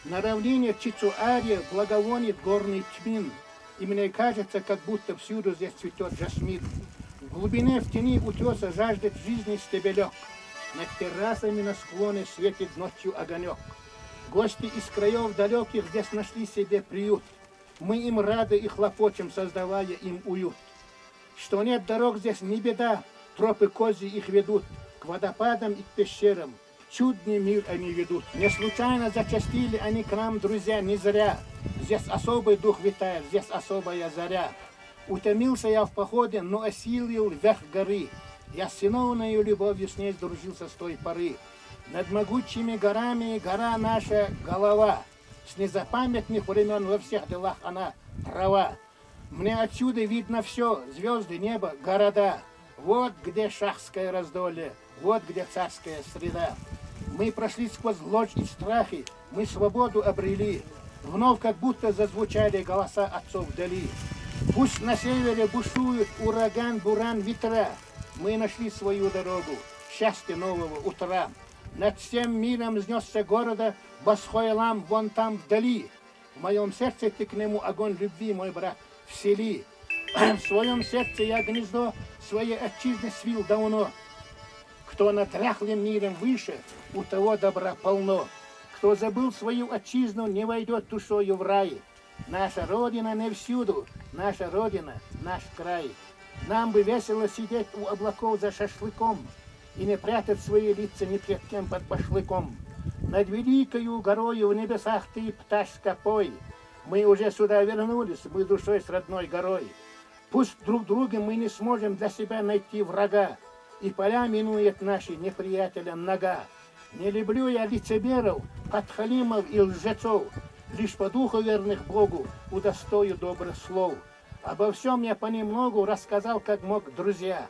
На равнине Чицуаре благовонит горный тмин, и мне кажется, как будто всюду здесь цветет жасмин. В глубине в тени утеса жаждет жизни стебелек. Над террасами на склоне светит ночью огонек. Гости из краев далеких здесь нашли себе приют. Мы им рады и хлопочем, создавая им уют. Что нет дорог здесь не беда, тропы козьи их ведут к водопадам и к пещерам. Чудный мир они ведут. Не случайно зачастили они к нам, друзья, не зря. Здесь особый дух витает, здесь особая заря. Утомился я в походе, но осилил верх горы. Я с сыновною любовью с ней сдружился с той поры. Над могучими горами гора наша голова. С незапамятных времен во всех делах она права. Мне отсюда видно все, звезды, небо, города. Вот где шахское раздолье, вот где царская среда. Мы прошли сквозь ложь и страхи, мы свободу обрели. Вновь как будто зазвучали голоса отцов вдали. Пусть на севере бушует ураган, буран, ветра. Мы нашли свою дорогу, счастье нового утра. Над всем миром взнесся города Басхойлам вон там вдали. В моем сердце ты к нему огонь любви, мой брат, всели. В своем сердце я гнездо своей отчизны свил давно. Кто над тряхлым миром выше, у того добра полно. Кто забыл свою отчизну, не войдет душою в рай. Наша Родина не всюду, наша Родина, наш край. Нам бы весело сидеть у облаков за шашлыком и не прятать свои лица ни перед кем под башлыком. Над великою горою в небесах ты, пташка, пой. Мы уже сюда вернулись, мы душой с родной горой. Пусть друг друга мы не сможем для себя найти врага, и поля минует наши неприятеля нога. Не люблю я лицемеров, подхалимов и лжецов, лишь по духу верных Богу удостою добрых слов. Обо всем я понемногу рассказал, как мог, друзья.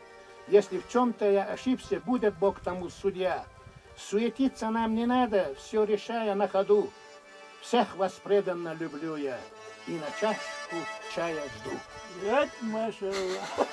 Если в чем-то я ошибся, будет Бог тому судья. Суетиться нам не надо, все решая на ходу. Всех вас преданно люблю я, и на чашку чая жду. Машаллах.